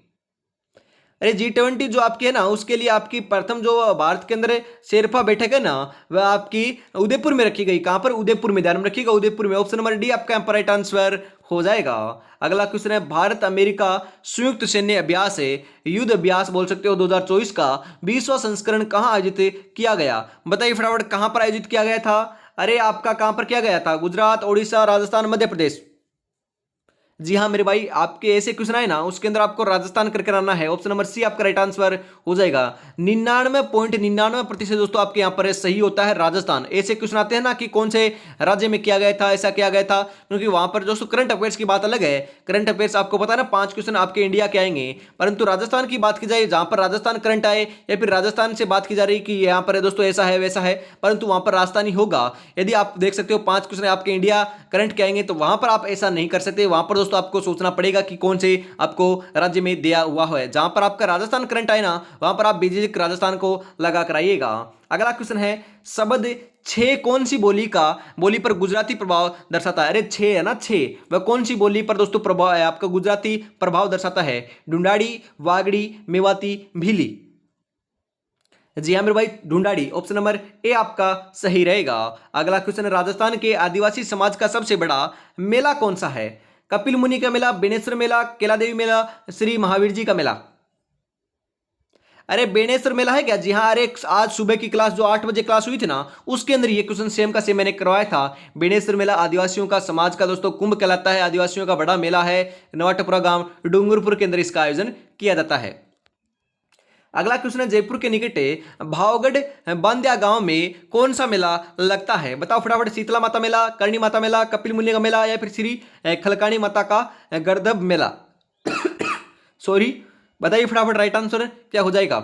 अरे G20 जो आपकी है ना, उसके लिए आपकी प्रथम जो भारत के अंदर शेरपा बैठक है ना, वह आपकी उदयपुर में रखी गई। कहां पर? उदयपुर में, ध्यान में रखिएगा, उदयपुर में। ऑप्शन नंबर डी आपका यहाँ पर राइट आंसर हो जाएगा। अगला क्वेश्चन है, भारत अमेरिका संयुक्त सैन्य अभ्यास है, युद्ध अभ्यास बोल सकते हो, 2024 का 20वां संस्करण कहां आयोजित किया गया? बताइए फटाफट, कहां पर आयोजित किया गया था? अरे आपका कहां पर किया गया था? गुजरात, ओडिशा, राजस्थान, मध्य प्रदेश? जी हाँ मेरे भाई, आपके ऐसे क्वेश्चन आए ना, उसके अंदर आपको राजस्थान करके आना है। ऑप्शन नंबर सी आपका राइट आंसर हो जाएगा। 99.99% दोस्तों आपके यहाँ पर सही होता है राजस्थान। ऐसे क्वेश्चन आते हैं ना कि कौन से राज्य में किया गया था, ऐसा किया गया था, क्योंकि वहां पर दोस्तों करंट अफेयर्स की बात अलग है। करंट अफेयर्स आपको पता है ना, 5 क्वेश्चन आपके इंडिया के आएंगे, परंतु राजस्थान की बात की जाए, जहां पर राजस्थान करंट आए या फिर राजस्थान से बात की जा रही कि यहाँ पर दोस्तों ऐसा है वैसा है, परंतु वहां पर राजस्थानी होगा। यदि आप देख सकते हो 5 क्वेश्चन आपके इंडिया करंट के आएंगे, तो वहां पर आप ऐसा नहीं कर सकते। वहां पर दोस्तों आपको सोचना पड़ेगा कि कौन से आपको राज्य में दिया हुआ है। जहां पर आपका राजस्थान करंट आए ना, वहां पर आप बेझिझक राजस्थान को लगा कर आइएगा। अगला क्वेश्चन है, शब्द छे कौन सी बोली पर गुजराती प्रभाव दर्शाता है? अरे छे है ना, छे, वह कौन सी बोली पर दोस्तों प्रभाव है, आपका गुजराती प्रभाव दर्शाता है? ढूंढाड़ी, वागड़ी, मेवाती, भीली? जी हाँ मेरे भाई, ढूंढाड़ी। ऑप्शन नंबर ए आपका सही रहेगा। अगला क्वेश्चन है, राजस्थान के आदिवासी समाज का सबसे बड़ा मेला कौन सा है? कपिल मुनि का मेला, बेणेश्वर मेला, कैला देवी मेला, श्री महावीर जी का मेला? अरे बेणेश्वर मेला है क्या? जी हाँ, अरे आज सुबह की क्लास जो 8 बजे क्लास हुई थी ना, उसके अंदर ये क्वेश्चन सेम का सेम मैंने करवाया था। बेणेश्वर मेला आदिवासियों का समाज का दोस्तों कुंभ कहलाता है, आदिवासियों का बड़ा मेला है। नवाटपुरा गांव डूंगरपुर के अंदर इसका आयोजन किया जाता है। अगला क्वेश्चन है, जयपुर के निकट भावगढ़ बांद्या गांव में कौन सा मेला लगता है? बताओ फटाफट। शीतला माता मेला, करणी माता मेला, कपिल मुनि का मेला या फिर श्री खलकाणी माता का गर्दभ मेला? सॉरी, बताइए फटाफट, राइट आंसर क्या हो जाएगा?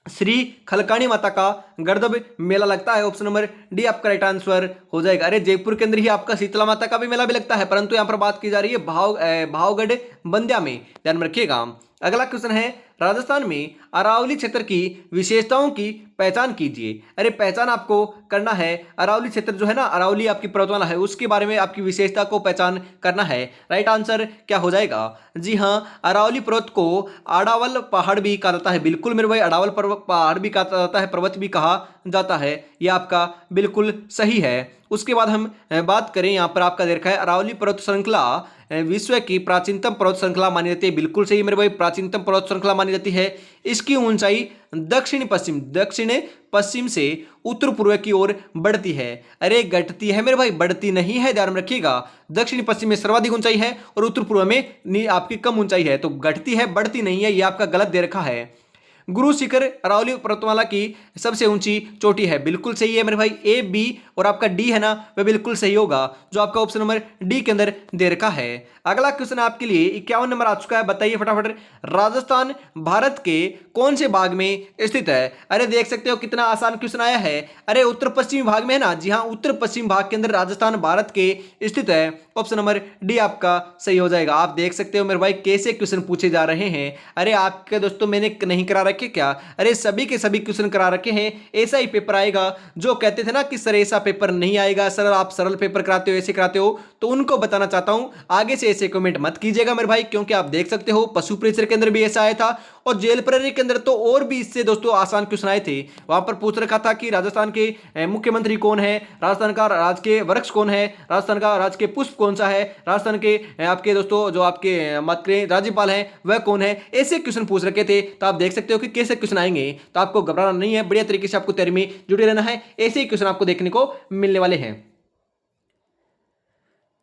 श्री खलकाणी माता का गर्दभ मेला लगता है। ऑप्शन नंबर डी आपका राइट आंसर हो जाएगा। अरे जयपुर के अंदर ही आपका शीतला माता का भी मेला भी लगता है, परंतु यहां पर बात की जा रही है भावगढ़ बंद्या में, ध्यान में रखिएगा। अगला क्वेश्चन है, राजस्थान में अरावली क्षेत्र की विशेषताओं की पहचान कीजिए। अरे पहचान आपको करना है, अरावली क्षेत्र जो है ना, अरावली आपकी पर्वतमाला है, उसके बारे में आपकी विशेषता को पहचान करना है। राइट आंसर क्या हो जाएगा? जी हाँ, अरावली पर्वत को आड़ावल पहाड़ भी कहा जाता है। बिल्कुल मेरे भाई, अड़ावल पहाड़ भी कहा जाता है, पर्वत भी कहा जाता है। यह आपका बिल्कुल सही है। उसके बाद हम बात करें, यहाँ पर आपका दे रखा है अरावली पर्वत श्रृंखला विश्व की प्राचीनतम पर्वत श्रृंखला मानी जाती है। बिल्कुल सही मेरे भाई, प्राचीनतम पर्वत श्रृंखला मानी जाती है। इसकी ऊंचाई दक्षिण पश्चिम से उत्तर पूर्व की ओर बढ़ती है। अरे घटती है मेरे भाई, बढ़ती नहीं है, ध्यान में रखिएगा। दक्षिण पश्चिम में सर्वाधिक ऊंचाई है और उत्तर पूर्व में आपकी कम ऊंचाई है, तो घटती है, बढ़ती नहीं है। यह आपका गलत दे रखा है। गुरु शिखर अरावली पर्वतमाला की सबसे ऊंची चोटी है। बिल्कुल सही है मेरे भाई, ए बी और आपका डी है ना, वह बिल्कुल सही होगा, जो आपका ऑप्शन नंबर डी के अंदर दे रखा है। अगला क्वेश्चन आपके लिए 51 नंबर आ चुका है, बताइए फटाफट। राजस्थान भारत के कौन से भाग में स्थित है? अरे देख सकते हो कितना आसान क्वेश्चन आया है। अरे उत्तर पश्चिमी भाग में है ना, जी हाँ, उत्तर पश्चिम भाग के अंदर राजस्थान भारत के स्थित है। ऑप्शन नंबर डी आपका सही हो जाएगा। आप देख सकते हो मेरे भाई कैसे क्वेश्चन पूछे जा रहे हैं। अरे आपके दोस्तों मैंने नहीं करा रखे क्या? अरे सभी के सभी क्वेश्चन करा रखे हैं। ऐसा ही पेपर आएगा। जो कहते थे ना कि सर ऐसा पेपर नहीं आएगा, सर आप सरल पेपर कराते हो, ऐसे कराते हो, तो उनको बताना चाहता हूं, आगे से ऐसे कमेंट मत कीजिएगा मेरे भाई, क्योंकि आप देख सकते हो पशु परीक्षण के अंदर भी ऐसा आया था और जेल प्रहरी के अंदर तो और भी इससे दोस्तों आसान क्वेश्चन आए थे। वहां पर पूछ रखा था कि राजस्थान के मुख्यमंत्री कौन है, राजस्थान का राजकीय वृक्ष कौन है, राजस्थान का राजकीय पुष्प कौन सा है, राजस्थान के आपके दोस्तों जो आपके मत के राज्यपाल हैं वह कौन है, ऐसे क्वेश्चन पूछ रखे थे। तो आप देख सकते हो कि कैसे क्वेश्चन आएंगे। तो आपको घबराना नहीं है, बढ़िया तरीके से आपको तैयारी में जुटे रहना है। ऐसे ही क्वेश्चन आपको देखने को मिलने वाले हैं।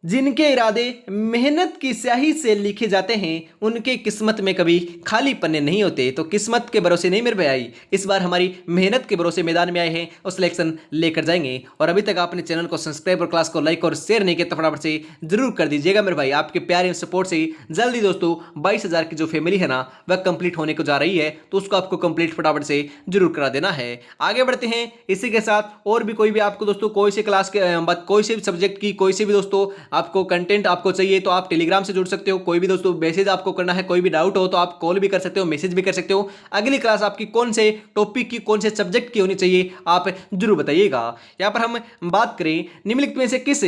जिनके इरादे मेहनत की स्याही से लिखे जाते हैं उनके किस्मत में कभी खाली पन्ने नहीं होते। तो किस्मत के भरोसे नहीं मेरे भाई, इस बार हमारी मेहनत के भरोसे मैदान में आए हैं और सिलेक्शन लेकर जाएंगे। और अभी तक आपने चैनल को सब्सक्राइब और क्लास को लाइक और शेयर नहीं किया तो फटाफट से जरूर कर दीजिएगा मेरे भाई। आपके प्यार एवं सपोर्ट से जल्दी दोस्तों 22,000 की जो फैमिली है ना वह कंप्लीट होने को जा रही है, तो उसको आपको कंप्लीट फटाफट से जरूर करा देना है। आगे बढ़ते हैं इसी के साथ। और भी कोई भी आपको दोस्तों कोई से क्लास के कोई से भी सब्जेक्ट की कोई से भी दोस्तों आपको कंटेंट आपको चाहिए तो आप टेलीग्राम से जुड़ सकते हो। कोई भी दोस्तों मैसेज आपको करना है, कोई भी डाउट हो तो आप कॉल भी कर सकते हो, मैसेज भी कर सकते हो। अगली क्लास आपकी कौन से टॉपिक की, कौन से सब्जेक्ट की होनी चाहिए आप जरूर बताइएगा। यहाँ पर हम बात करें निम्नलिखित में से किस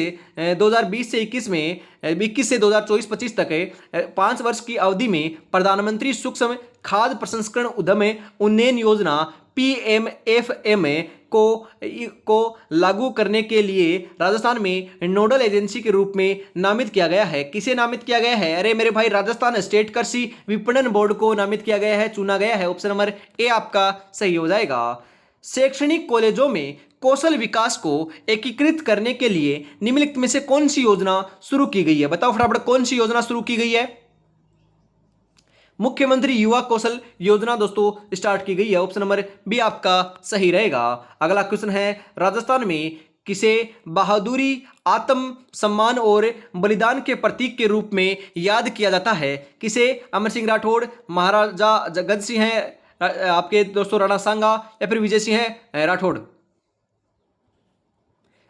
2020 से 21 में 21 से 2024-25 तक 5 वर्ष की अवधि में प्रधानमंत्री सूक्ष्म खाद्य प्रसंस्करण उद्यम उन्नयन योजना PMFM को लागू करने के लिए राजस्थान में नोडल एजेंसी के रूप में नामित किया गया है? किसे नामित किया गया है? अरे मेरे भाई, राजस्थान स्टेट कृषि विपणन बोर्ड को नामित किया गया है, चुना गया है। ऑप्शन नंबर ए आपका सही हो जाएगा। शैक्षणिक कॉलेजों में कौशल विकास को एकीकृत करने के लिए निम्नलिखित में से कौन सी योजना शुरू की गई है? बताओ फटाफट, कौन सी योजना शुरू की गई है? मुख्यमंत्री युवा कौशल योजना दोस्तों स्टार्ट की गई है। ऑप्शन नंबर बी आपका सही रहेगा। अगला क्वेश्चन है, राजस्थान में किसे बहादुरी, आत्म सम्मान और बलिदान के प्रतीक के रूप में याद किया जाता है? किसे? अमर सिंह राठौड़, महाराजा जगत सिंह है, आपके दोस्तों राणा सांगा, या फिर विजय सिंह राठौड़?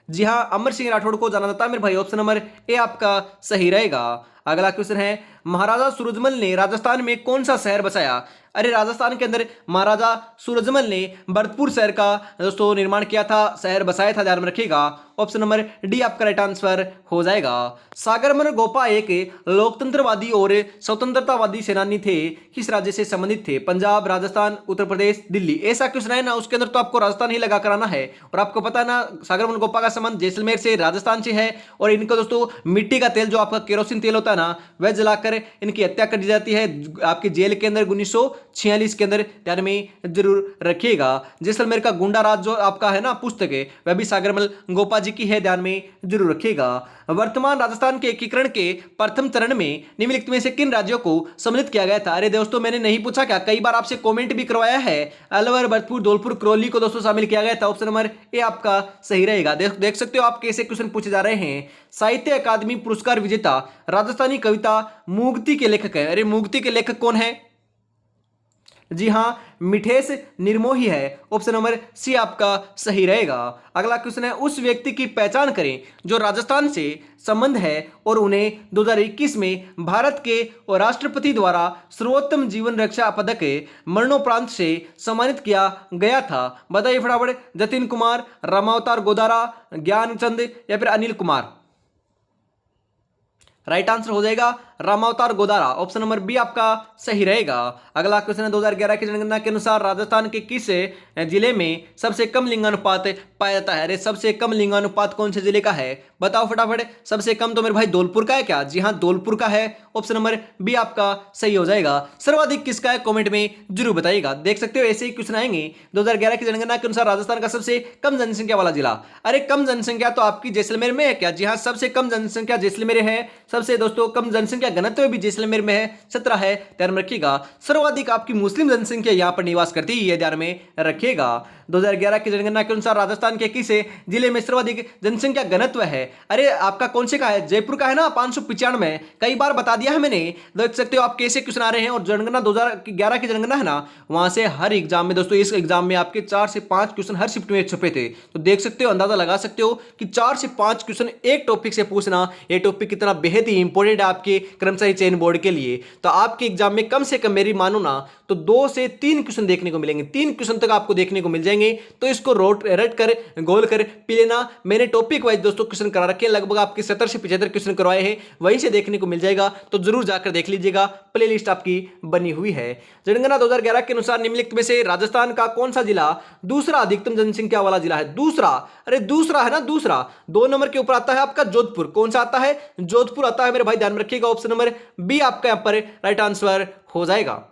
जी हाँ, अमर सिंह राठौड़ को जाना जाता है मेरे भाई। ऑप्शन नंबर ए आपका सही रहेगा। अगला क्वेश्चन है, महाराजा सूरजमल ने राजस्थान में कौन सा शहर बसाया? अरे राजस्थान के अंदर महाराजा सूरजमल ने भरतपुर शहर का दोस्तों निर्माण किया था, शहर बसाया था, ध्यान में रखिएगा। ऑप्शन नंबर डी आपका राइट आंसर हो जाएगा। सागरमन गोपा एक लोकतंत्रवादी और स्वतंत्रतावादी सेनानी थे, किस राज्य से संबंधित थे? पंजाब, राजस्थान, उत्तर प्रदेश, दिल्ली? ऐसा क्वेश्चन है ना, उसके अंदर तो आपको राजस्थान ही लगा कराना है। और आपको पता है ना, सागरमन गोपा का संबंध जैसलमेर से, राजस्थान से है। और इनको दोस्तों मिट्टी का तेल, जो आपका केरोसिन तेल होता है ना, वह जलाकर इनकी हत्या कर दी जाती है आपके जेल के अंदर 1946 के अंदर, ध्यान में जरूर रखिएगा। जैसलमेर का गुंडा राज जो आपका है ना पुस्तक है, वह भी सागरमल गोपा जी की है, ध्यान में जरूर रखिएगा। वर्तमान राजस्थान के एकीकरण के प्रथम चरण में निम्नलिखित में से किन राज्यों को सम्मिलित किया गया था? अरे दोस्तों मैंने नहीं पूछा क्या, कई बार आपसे कमेंट भी करवाया है। अलवर, भरतपुर, धौलपुर, करौली को दोस्तों शामिल किया गया था। ऑप्शन नंबर ए आपका सही रहेगा। देख सकते हो आप कैसे क्वेश्चन पूछे जा रहे हैं। साहित्य अकादमी पुरस्कार विजेता राजस्थानी कविता मूगती के लेखक है। अरे मूगती के लेखक कौन है? जी हाँ, मिठेश निर्मोही है। ऑप्शन नंबर सी आपका सही रहेगा। अगला क्वेश्चन है, उस व्यक्ति की पहचान करें जो राजस्थान से संबंध है और उन्हें 2021 में भारत के और राष्ट्रपति द्वारा सर्वोत्तम जीवन रक्षा पदक मरणोपरांत से सम्मानित किया गया था। बताइए फटाफट। जतिन कुमार, रामावतार गोदारा, ज्ञानचंद या फिर अनिल कुमार। राइट आंसर हो जाएगा रामावतार गोदारा। ऑप्शन नंबर बी आपका सही रहेगा। अगला क्वेश्चन है, 2011 की जनगणना के अनुसार राजस्थान के किस जिले में सबसे कम लिंगानुपात पाया जाता है? अरे सबसे कम लिंगानुपात कौन से जिले का है? बताओ फटाफट। सबसे कम तो मेरे भाई धौलपुर का है क्या? जी हाँ, धौलपुर का है। ऑप्शन नंबर बी आपका सही हो जाएगा। सर्वाधिक किसका है? कॉमेंट में जरूर बताइएगा। देख सकते हो ऐसे ही क्वेश्चन आएंगे। 2011 की जनगणना के अनुसार राजस्थान का सबसे कम जनसंख्या वाला जिला। अरे कम जनसंख्या तो आपकी जैसलमेर में है क्या? जी हाँ, सबसे कम जनसंख्या जैसलमेर है। सबसे दोस्तों कम जनसंख्या घनत्व भी जैसलमेर में है, 17 है। ध्यान में रखिएगा। सर्वाधिक आपकी मुस्लिम जनसंख्या यहां पर निवास करती है, ध्यान में रखिएगा। 2011 की जनगणना के अनुसार राजस्थान के किस जिले में सर्वाधिक जनसंख्या घनत्व है? अरे आपका कौन से का है? जयपुर का है ना, 595। कई बार बता दिया है मैंने। देख सकते हो आप कैसे क्वेश्चन आ रहे हैं। और जनगणना 2011 की जनगणना है ना, वहां से हर एग्जाम में दोस्तों, इस एग्जाम में आपके 4 से 5 क्वेश्चन हर शिफ्ट में छपे थे। तो देख सकते हो, अंदाजा लगा सकते हो कि 4 से 5 क्वेश्चन एक टॉपिक से पूछना, ये टॉपिक कितना बेहद ही इंपॉर्टेंट है आपके कर्मचारी चयन बोर्ड के लिए। तो आपके एग्जाम में कम से कम मेरी मानो ना तो 2 से 3 क्वेश्चन देखने को मिलेंगे। 3 क्वेश्चन तक आपको देखने को मिल जाएंगे। तो इसको रट कर गोल कर पी लेना। मैंने टॉपिक वाइज दोस्तों क्वेश्चन करा रखे हैं, लगभग आपके 70 से 75 क्वेश्चन करवाए हैं, वहीं से देखने को मिल जाएगा। तो जरूर जाकर देख लीजिएगा, प्लेलिस्ट आपकी बनी हुई है। जनगणना 2011 के अनुसार निम्नलिखित में से राजस्थान का कौन सा जिला दूसरा अधिकतम जनसंख्या वाला जिला है? दूसरा, अरे दूसरा है ना, दूसरा 2 नंबर के ऊपर आता है आपका जोधपुर। कौन सा आता है? जोधपुर आता है मेरे भाई, ध्यान रखिएगा। ऑप्शन नंबर बी आपका यहां पर राइट आंसर हो जाएगा।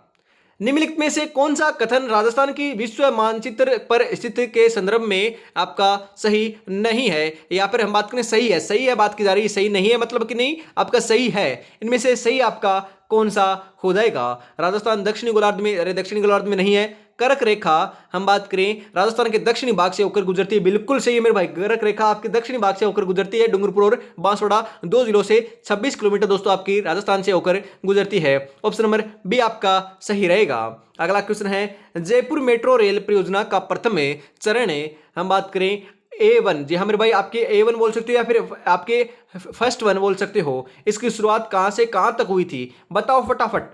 निम्नलिखित में से कौन सा कथन राजस्थान की विश्व मानचित्र पर स्थिति के संदर्भ में आपका सही नहीं है? या फिर हम बात करें सही है, सही है बात की जा रही है, सही नहीं है मतलब कि नहीं, आपका सही है। इनमें से सही आपका कौन सा हो जाएगा? राजस्थान दक्षिणी गोलार्ध में, अरे दक्षिणी गोलार्ध में नहीं है। कर्क रेखा हम बात करें राजस्थान के दक्षिणी भाग से होकर गुजरती है। बिल्कुल सही है मेरे भाई, कर्क रेखा आपके दक्षिणी भाग से होकर गुजरती है। डूंगरपुर और बांसवाड़ा 2 जिलों से 26 किलोमीटर दोस्तों आपकी राजस्थान से होकर गुजरती है। ऑप्शन नंबर बी आपका सही रहेगा। अगला क्वेश्चन है, जयपुर मेट्रो रेल परियोजना का प्रथम चरण हम बात करें A1, जी हाँ मेरे भाई, आपके A1 बोल सकते हो या फिर आपके फर्स्ट 1 बोल सकते हो। इसकी शुरुआत कहां से कहां तक हुई थी? बताओ फटाफट।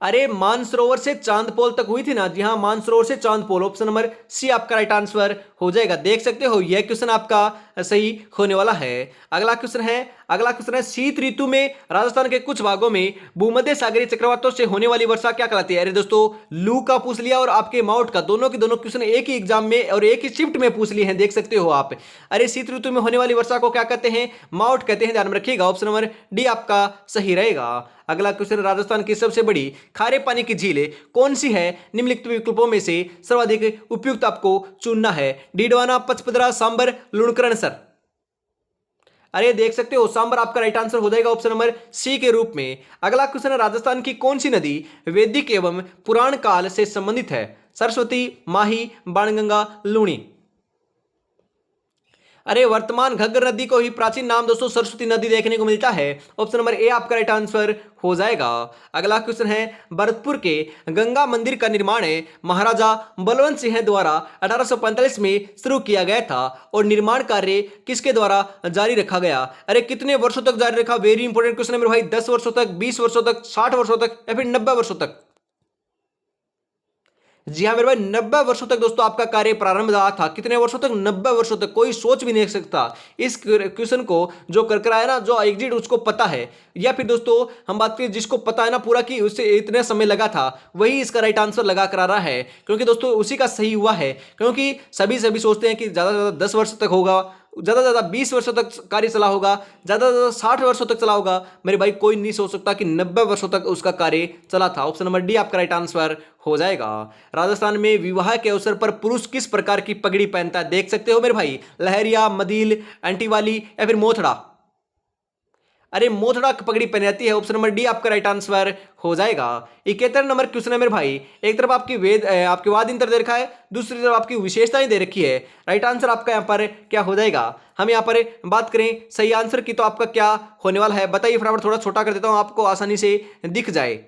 अरे मानसरोवर से चांदपोल तक हुई थी ना। जी हाँ, मानसरोवर से चांदपोल। ऑप्शन नंबर सी आपका राइट आंसर हो जाएगा। देख सकते हो यह क्वेश्चन आपका सही होने वाला है। अगला क्वेश्चन है, शीत ऋतु में राजस्थान के कुछ भागों में भूमध्य सागरीय चक्रवातों से होने वाली वर्षा क्या कहलाती है? अरे दोस्तों, लू का पूछ लिया और आपके माउट का, दोनों के दोनों क्वेश्चन एक ही एग्जाम में और एक ही शिफ्ट में पूछ लिए हैं, देख सकते हो आप। अरे शीत ऋतु में होने वाली वर्षा को क्या कहते हैं? माउट कहते हैं, ध्यान में रखिएगा। ऑप्शन नंबर डी आपका सही रहेगा। अगला क्वेश्चन, राजस्थान की सबसे बड़ी खारे पानी की झील कौन सी है? निम्नलिखित विकल्पों में से सर्वाधिक उपयुक्त आपको चुनना है। डीडवाना, पचपदरा, सांबर, लुणकरण सर। अरे देख सकते हो, सांबर आपका राइट आंसर हो जाएगा ऑप्शन नंबर सी के रूप में। अगला क्वेश्चन है, राजस्थान की कौन सी नदी वैदिक एवं पुराण काल से संबंधित है? सरस्वती, माही, बाणगंगा, लूणी। अरे वर्तमान घग्गर नदी को ही प्राचीन नाम दोस्तों सरस्वती नदी देखने को मिलता है। ऑप्शन नंबर ए आपका राइट आंसर हो जाएगा। अगला क्वेश्चन है, भरतपुर के गंगा मंदिर का निर्माण महाराजा बलवंत सिंह द्वारा 1845 में शुरू किया गया था और निर्माण कार्य किसके द्वारा जारी रखा गया? अरे कितने वर्षों तक जारी रखा? वेरी इंपॉर्टेंट क्वेश्चन है मेरे भाई। 10 वर्षों तक, 20 वर्षों तक, 60 वर्षों तक या फिर 90 वर्षों तक? जी हाँ मेरे भाई, 90 वर्षों तक दोस्तों आपका कार्य प्रारंभ रहा था। कितने वर्षों तक? 90 वर्षों तक। कोई सोच भी नहीं सकता इस क्वेश्चन को जो कर आया ना, जो एग्जिट उसको पता है, या फिर दोस्तों हम बात करें जिसको पता है ना पूरा कि उससे इतने समय लगा था, वही इसका राइट आंसर लगा कर आ रहा है। क्योंकि दोस्तों उसी का सही हुआ है। क्योंकि सभी सोचते हैं कि ज्यादा से ज्यादा 10 वर्ष तक होगा, ज़्यादा से ज़्यादा 20 वर्षों तक कार्य चला होगा, ज़्यादा से ज़्यादा 60 वर्षों तक चला होगा। मेरे भाई कोई नहीं सोच सकता कि 90 वर्षों तक उसका कार्य चला था। ऑप्शन नंबर डी आपका राइट आंसर हो जाएगा। राजस्थान में विवाह के अवसर पर पुरुष किस प्रकार की पगड़ी पहनता है? देख सकते हो मेरे भाई, लहरिया, मदील, एंटीवाली या फिर मोथड़ा। अरे मोथड़ा पगड़ी पहनी जाती है। ऑप्शन नंबर डी आपका राइट आंसर हो जाएगा। 71 नंबर क्वेश्चन है मेरे भाई। एक तरफ आपकी आपके वाद इंतर दे रखा है, दूसरी तरफ आपकी विशेषताएं दे रखी है। राइट आंसर आपका यहाँ पर क्या हो जाएगा? हम यहाँ पर बात करें सही आंसर की, तो आपका क्या होने वाला है बताइए फटाफट। थोड़ा छोटा कर देता हूं आपको आसानी से दिख जाए।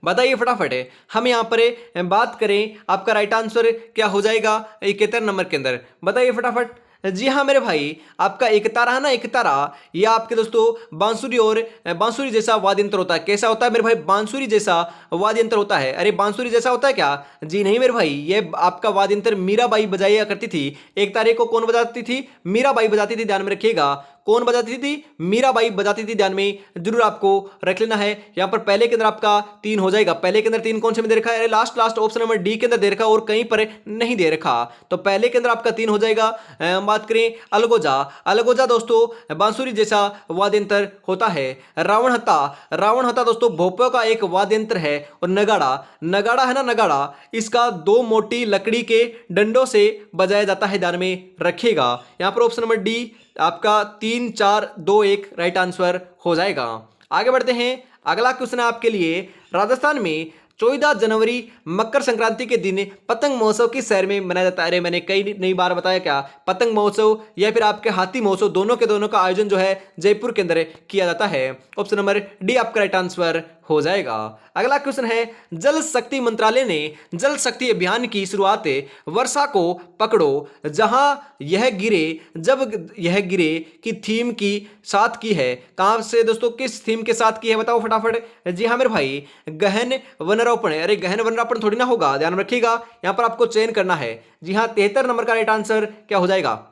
बताइए फटाफट है। हम यहाँ पर बात करें, आपका राइट आंसर क्या हो जाएगा 71 नंबर के अंदर, बताइए फटाफट। जी हाँ मेरे भाई, आपका एकतारा है ना, एकतारा, ये आपके दोस्तों बांसुरी और बांसुरी जैसा वाद्य यंत्र होता है। कैसा होता है मेरे भाई? बांसुरी जैसा वाद्य यंत्र होता है। अरे बांसुरी जैसा होता है क्या? जी नहीं मेरे भाई, ये आपका वाद्य यंत्र मीराबाई बजाया करती थी। एकतारे को कौन बजाती थी? मीराबाई बजाती थी, ध्यान में रखिएगा। कौन बजाती थी? मीराबाई बजाती थी, ध्यान में जरूर आपको रख लेना है। यहां पर पहले के अंदर आपका 3 हो जाएगा। पहले के अंदर 3 कौन से में दे रखा है? लास्ट ऑप्शन नंबर डी के अंदर दे रखा और कहीं पर नहीं दे रखा, तो पहले के अंदर आपका 3 हो जाएगा। बात करें अलगोजा, अलगोजा दोस्तों बांसुरी जैसा वाद्य यंत्र होता है। रावण हत्ता, रावण हत्ता दोस्तों भोपों का एक वाद्य यंत्र है। और नगाड़ा, नगाड़ा है ना, नगाड़ा, इसका 2 मोटी लकड़ी के डंडों से बजाया जाता है, ध्यान में रखिएगा। यहां पर ऑप्शन नंबर डी आपका 3 4 2 1 राइट आंसर हो जाएगा। आगे बढ़ते हैं, अगला क्वेश्चन है आपके लिए। राजस्थान में 14 जनवरी मकर संक्रांति के दिन पतंग महोत्सव किस शहर में मनाया जाता है? अरे मैंने कई नई बार बताया क्या, पतंग महोत्सव या फिर आपके हाथी महोत्सव, दोनों के दोनों का आयोजन जो है जयपुर के अंदर किया जाता है। ऑप्शन नंबर डी आपका राइट आंसर हो जाएगा। अगला क्वेश्चन है, जल शक्ति मंत्रालय ने जल शक्ति अभियान की शुरुआत वर्षा को पकड़ो जहां यह गिरे जब यह गिरे की थीम की साथ की है। कहां से दोस्तों, किस थीम के साथ की है, बताओ फटाफट। जी हाँ मेरे भाई, गहन वनारोपण। अरे गहन वनारोपण थोड़ी ना होगा, ध्यान रखिएगा। यहां पर आपको चयन करना है। जी हाँ, 73 नंबर का राइट आंसर क्या हो जाएगा?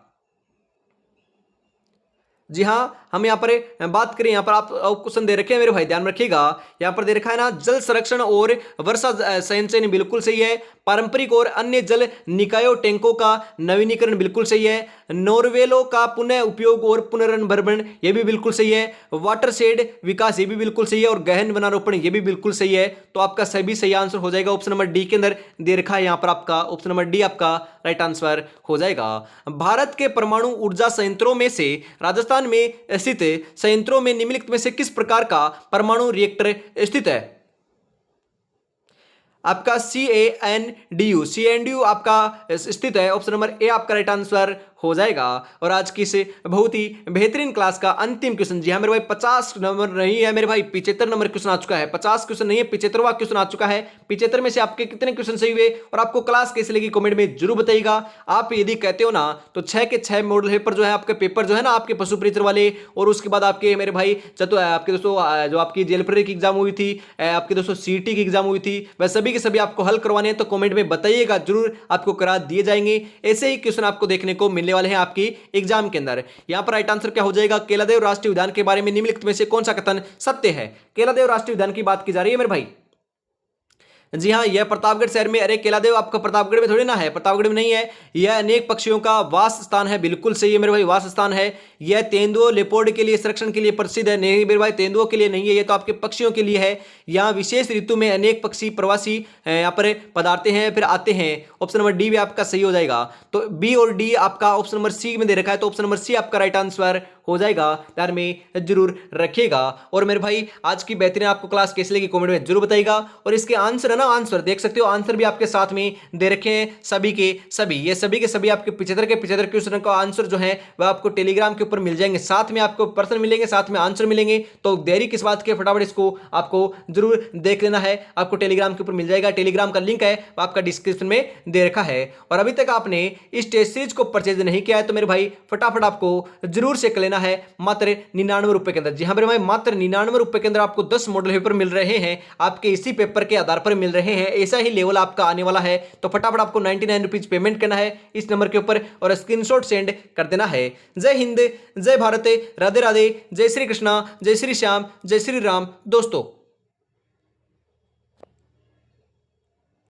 जी हाँ, हम यहाँ पर बात करें, यहाँ पर आप क्वेश्चन दे रखे हैं मेरे भाई, ध्यान रखिएगा। यहाँ पर दे रखा है ना, जल संरक्षण और वर्षा संचयन, बिल्कुल सही है। पारंपरिक और अन्य जल निकायों टैंकों का नवीनीकरण, बिल्कुल सही है। नोरवेलो का पुनः उपयोग और पुनर्भरण, ये भी बिल्कुल सही है। वाटर शेड विकास, ये भी बिल्कुल सही है। और गहन वनारोपण, ये भी बिल्कुल सही है। तो आपका सभी सही आंसर हो जाएगा। ऑप्शन नंबर डी के अंदर दे रखा है, यहाँ पर आपका ऑप्शन नंबर डी आपका राइट आंसर हो जाएगा। भारत के परमाणु ऊर्जा संयंत्रों में से राजस्थान में स्थित संयंत्रों में निम्नलिखित में से किस प्रकार का परमाणु रिएक्टर स्थित है? आपका CANDU आपका स्थित है। ऑप्शन नंबर ए आपका राइट आंसर हो जाएगा। और आज की इस बहुत ही बेहतरीन क्लास का अंतिम क्वेश्चन, जी हाँ मेरे भाई 50 नंबर नहीं है मेरे भाई, 75 नंबर क्वेश्चन आ चुका है। 50 क्वेश्चन नहीं है, 75वां क्वेश्चन आ चुका है। 75 में से आपके कितने क्वेश्चन सही हुए और आपको क्लास कैसे लगी कमेंट में जरूर बताइएगा। आप यदि कहते हो ना तो 6 के 6 मॉडल पेपर जो है आपके पेपर जो है ना, आपके पशु परिचर वाले, और उसके बाद आपके मेरे भाई आपके दोस्तों जो आपकी जेल की एग्जाम हुई थी, आपके दोस्तों CT की एग्जाम हुई थी, वह सभी के सभी आपको हल करवाने हैं, तो कमेंट में बताइएगा, जरूर आपको करा दिए जाएंगे। ऐसे ही क्वेश्चन आपको देखने को मिलने वाले हैं आपकी एग्जाम के अंदर। यहां पर राइट आंसर क्या हो जाएगा? केलादेव राष्ट्रीय उद्यान के बारे में निम्नलिखित में से कौन सा कथन सत्य है? केलादेव राष्ट्रीय उद्यान की बात की जा रही है मेरे भाई। जी हाँ, यह प्रतापगढ़ शहर में, अरे केलादेव आपका प्रतापगढ़ में थोड़ी ना है, प्रतापगढ़ में नहीं है। यह अनेक पक्षियों का वास स्थान है, बिल्कुल सही है मेरे भाई, वास स्थान है। यह तेंदुओं लेपर्ड के लिए संरक्षण के लिए प्रसिद्ध है, नहीं मेरे भाई तेंदुओं के लिए नहीं है, ये तो आपके पक्षियों के लिए है। यहाँ विशेष ऋतु में अनेक पक्षी प्रवासी यहाँ पर पधारते हैं, फिर आते हैं। ऑप्शन नंबर डी भी आपका सही हो जाएगा। तो बी और डी आपका ऑप्शन नंबर सी में दे रखा है, तो ऑप्शन नंबर सी आपका राइट आंसर हो जाएगा, ध्यान में जरूर रखिएगा। और मेरे भाई आज की बेहतरीन आपको क्लास कैसी लगी कमेंट में जरूर बताइएगा। और इसके आंसर है ना, आंसर देख सकते हो, आंसर भी आपके साथ में दे रखे हैं सभी के सभी, ये सभी के सभी आपके 75 के 75 क्वेश्चन का आंसर जो है वह आपको टेलीग्राम के ऊपर मिल जाएंगे, साथ में आपको पर्सन मिलेंगे, साथ में आंसर मिलेंगे। तो देरी किस बात की, फटाफट इसको आपको जरूर देख लेना है, आपको टेलीग्राम के ऊपर मिल जाएगा। टेलीग्राम का लिंक है वो आपका डिस्क्रिप्शन में दे रखा है। और अभी तक आपने इस टेस्ट सीरीज को परचेज नहीं किया है तो मेरे भाई फटाफट आपको जरूर से कर लेना है, मात्र 99 रुपए के अंदर। जी हाँ मेरे भाई, मात्र 99 रुपए के अंदर आपको 10 मॉडल पेपर मिल रहे हैं, आपके इसी पेपर के आधार पर मिल रहे हैं। ऐसा ही लेवल आपका आने वाला है, तो फटाफट आपको 99 रुपीज पेमेंट करना है इस नंबर के ऊपर और स्क्रीनशॉट सेंड कर देना है। जय हिंद, जय भारत, राधे राधे, जय श्री कृष्णा, जय श्री श्याम, जय श्री राम दोस्तों।